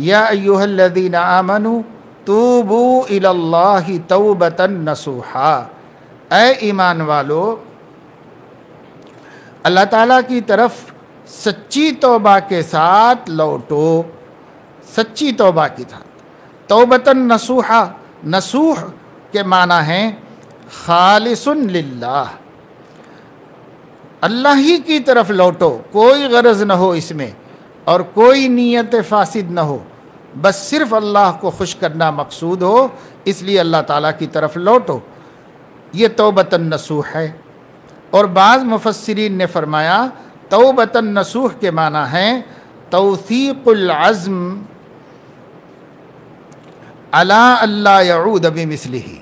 या अय्युहल्लज़ीना आमनू तूबू इलल्लाहि तौबतन नसूहा, ऐ ईमान वालो अल्लाह ताला की तरफ सच्ची तौबा के साथ लौटो, सच्ची तौबा के साथ। तौबतन नसूहा, नसूह के माना है खालिसुन लिल्लाह, अल्लाह ही की तरफ लौटो, कोई गरज न हो इसमें और कोई नीयत फासिद न हो, बस सिर्फ अल्लाह को खुश करना मकसूद हो, इसलिए अल्लाह ताला की तरफ लौटो। ये तौबतन नसूह है। और बाज़ मुफस्सिरीन ने फरमाया तौबतन नसूह के माना है तौसीक़ुल अज़्म अला अल्ला यऊद बिमिस्लिही,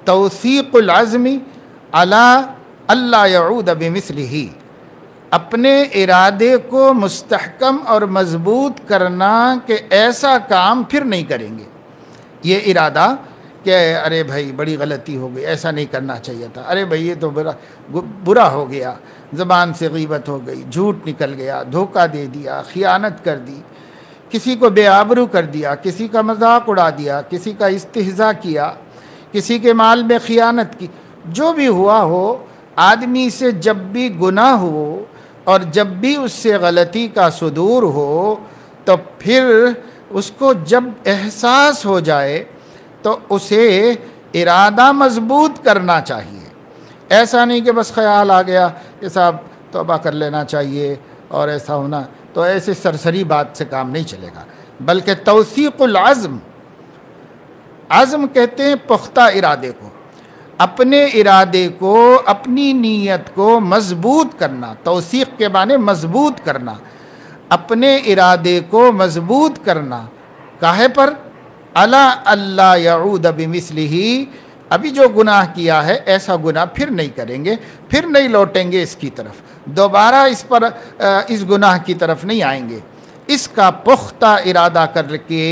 तौसीक़ुल अज़्म अला अल्ला यऊद बिमिस्लिही, अपने इरादे को मुस्तहकम और मज़बूत करना कि ऐसा काम फिर नहीं करेंगे। ये इरादा कि अरे भाई बड़ी गलती हो गई, ऐसा नहीं करना चाहिए था, अरे भाई ये तो बुरा हो गया, ज़बान से गीबत हो गई, झूठ निकल गया, धोखा दे दिया, खियानत कर दी, किसी को बेआबरू कर दिया, किसी का मजाक उड़ा दिया, किसी का इस्तिहज़ा किया, किसी के माल में खियानत की, जो भी हुआ हो, आदमी से जब भी गुनाह हो और जब भी उससे गलती का सुदूर हो तो फिर उसको जब एहसास हो जाए तो उसे इरादा मजबूत करना चाहिए। ऐसा नहीं कि बस ख्याल आ गया कि साहब तौबा कर लेना चाहिए और ऐसा होना, तो ऐसे सरसरी बात से काम नहीं चलेगा, बल्कि तौसीक़ुल अज़्म, अज़्म कहते हैं पुख्ता इरादे को, अपने इरादे को, अपनी नीयत को मजबूत करना। तौसीक़ के माने मजबूत करना, अपने इरादे को मजबूत करना। काहे पर? अला अल्ला यऊद बिमिस्लिही, अभी जो गुनाह किया है ऐसा गुनाह फिर नहीं करेंगे, फिर नहीं लौटेंगे इसकी तरफ, दोबारा इस गुनाह की तरफ नहीं आएंगे। इसका पुख्ता इरादा करके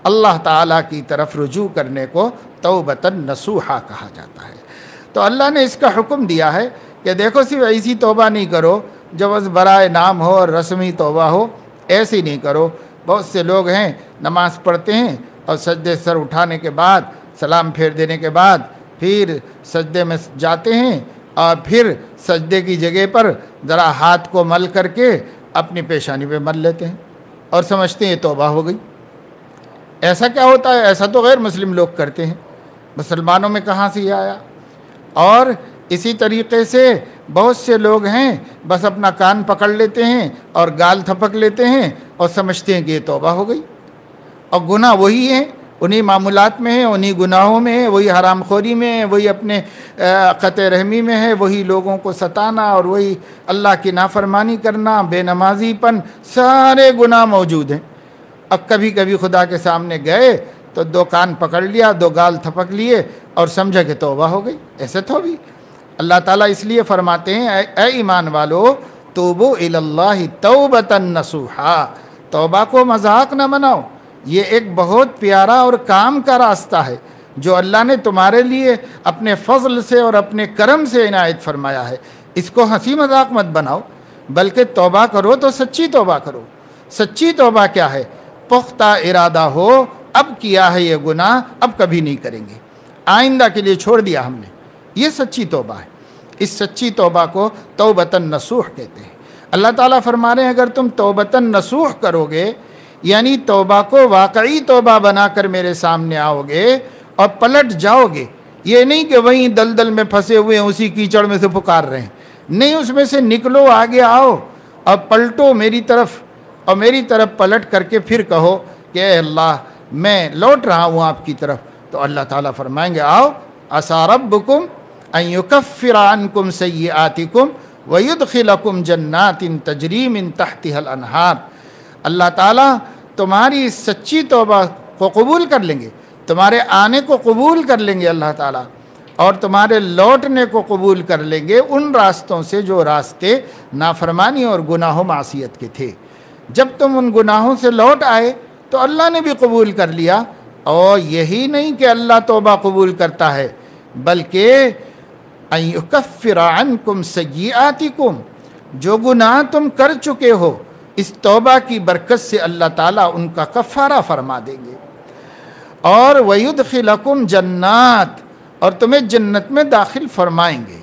अल्लाह ताला की तरफ रुजू करने को तौबतन नसूहा कहा जाता है। तो अल्लाह ने इसका हुक्म दिया है कि देखो सिर्फ ऐसी तौबा नहीं करो जो बस बराए नाम हो और रस्मी तौबा हो, ऐसी नहीं करो। बहुत से लोग हैं नमाज़ पढ़ते हैं और सजदे सर उठाने के बाद, सलाम फेर देने के बाद फिर सजदे में जाते हैं और फिर सजदे की जगह पर ज़रा हाथ को मल करके अपनी पेशानी पे मल लेते हैं और समझते हैं तौबा हो गई। ऐसा क्या होता है? ऐसा तो गैर मुस्लिम लोग करते हैं, मुसलमानों में कहाँ से ये आया? और इसी तरीक़े से बहुत से लोग हैं बस अपना कान पकड़ लेते हैं और गाल थपक लेते हैं और समझते हैं कि ये तौबा हो गई, और गुनाह वही है, उन्हीं मामूलात में है, उन्हीं गुनाहों में है, वही हरामखोरी में है, वही अपने क़त्ए रहमी में है, वही लोगों को सताना और वही अल्लाह की नाफरमानी करना, बेनमाजीपन, सारे गुनाह मौजूद हैं। अब कभी कभी खुदा के सामने गए तो दो कान पकड़ लिया, दो गाल थपक लिए और समझा कि तौबा हो गई। ऐसे तो भी अल्लाह ताला इसलिए फरमाते हैं ऐ ईमान वालो तूबू इलल्लाहि तौबतन नसूहा, तौबा को मजाक न बनाओ, ये एक बहुत प्यारा और काम का रास्ता है जो अल्लाह ने तुम्हारे लिए अपने फजल से और अपने करम से इनायत फरमाया है। इसको हंसी मजाक मत बनाओ, बल्कि तौबा करो तो सच्ची तौबा करो। सच्ची तौबा क्या है? पुख्ता इरादा हो, अब किया है ये गुनाह, अब कभी नहीं करेंगे, आइंदा के लिए छोड़ दिया हमने, ये सच्ची तौबा है। इस सच्ची तौबा को तौबतन नसूह कहते हैं। अल्लाह ताला फरमा रहे हैं अगर तुम तौबतन नसूह करोगे, यानी तौबा को वाकई तौबा बनाकर मेरे सामने आओगे और पलट जाओगे, ये नहीं कि वहीं दलदल में फंसे हुए हैं उसी कीचड़ में से पुकार रहे हैं, नहीं, उसमें से निकलो, आगे आओ और पलटो मेरी तरफ, और मेरी तरफ पलट करके फिर कहो कि अल्लाह मैं लौट रहा हूँ आपकी तरफ, तो अल्लाह ताला फरमाएंगे आओ असा रब्बुकुम अन युकफ्फिर अन्कुम सय्यिआतिकुम व युदखिलकुम जन्नातिन तजरी मिन तहतिहल अनहार। अल्लाह ताला तुम्हारी इस सच्ची तौबा को कबूल कर लेंगे, तुम्हारे आने को कबूल कर लेंगे अल्लाह ताला, और तुम्हारे लौटने को कबूल कर लेंगे उन रास्तों से जो रास्ते नाफरमानी और गुनाहों मासियत के थे। जब तुम उन गुनाहों से लौट आए तो अल्लाह ने भी कबूल कर लिया। और यही नहीं कि अल्लाह तौबा कबूल करता है, बल्कि अन युकफ्फिर अन्कुम सय्यिआतिकुम, जो गुनाह तुम कर चुके हो اس توبہ کی برکت سے اللہ تعالیٰ ان کا کفارہ فرما دیں گے۔ اور وَيُدْخِلَكُمْ جنات، اور تمہیں جنت میں داخل فرمائیں گے۔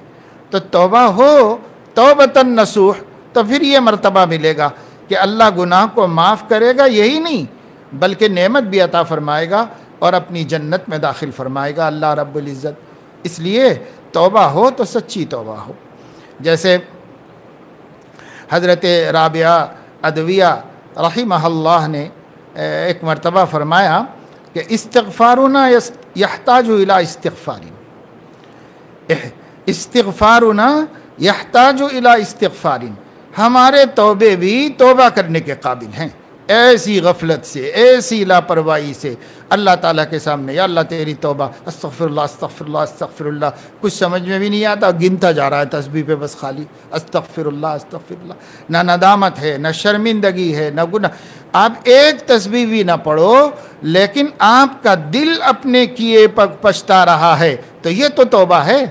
تو توبہ ہو توبۃ نصوح، تو پھر یہ مرتبہ ملے گا کہ اللہ گناہ کو معاف کرے گا، یہی نہیں بلکہ نعمت بھی عطا فرمائے گا اور اپنی جنت میں داخل فرمائے گا اللہ رب العزت۔ اس لیے توبہ ہو تو سچی توبہ ہو۔ جیسے حضرت رابعہ ادویہ رحمہ اللہ نے ایک مرتبہ فرمایا کہ استغفارنا یحتاج الی استغفار، استغفارنا یحتاج الی استغفار، ہمارے توبے بھی توبہ کرنے کے قابل ہیں۔ ایسی غفلت سے، ایسی لاپرواہی سے اللہ تعالیٰ کے سامنے، یا اللہ تیری توبہ، استغفر اللہ استغفر اللہ استغفر اللہ، کچھ سمجھ میں بھی نہیں آتا، گنتا جا رہا ہے تسبیح پہ بس خالی استغفر اللہ استغفر اللہ، نہ ندامت ہے، نہ شرمندگی ہے، نہ گناہ۔ آپ ایک تسبیح بھی نہ پڑھو لیکن آپ کا دل اپنے کیے پچھتا رہا ہے تو یہ تو توبہ ہے۔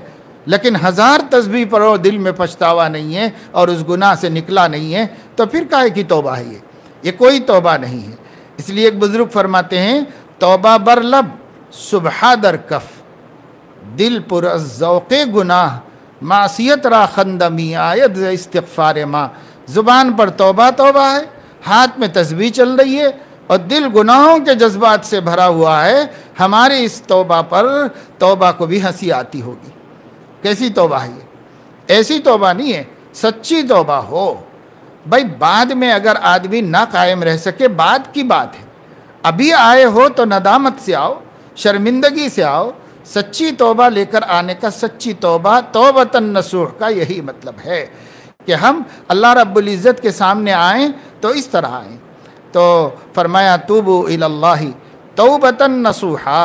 لیکن 1000 تسبیح پڑھو دل میں پچھتاوا نہیں ہے اور اس گناہ سے نکلا نہیں ہے تو پھر کائے کی توبہ ہے؟ یہ کوئی توبہ نہیں ہے۔ اس لیے ایک بزرگ فرماتے ہیں توبہ بر لب سبحہ در کف، دل پر از ذوق گناہ معصیت را خندمی آید ز استغفار ما۔ زبان پر توبہ توبہ ہے، ہاتھ میں تسبیح چل رہی ہے اور دل گناہوں کے جذبات سے بھرا ہوا ہے۔ ہمارے اس توبہ پر توبہ کو بھی ہنسی آتی ہوگی۔ کیسی توبہ ہے یہ؟ ایسی توبہ نہیں ہے، سچی توبہ ہو۔ بھائی بعد میں اگر آدمی نہ قائم رہ سکے بعد کی بات ہے، ابھی آئے ہو تو ندامت سے آؤ، شرمندگی سے آؤ۔ سچی توبہ لے کر آنے کا، سچی توبہ توبۃ نصوح کا یہی مطلب ہے کہ ہم اللہ رب العزت کے سامنے آئیں تو اس طرح آئیں۔ تو فرمایا توبوا الی اللہ توبۃ نصوحا۔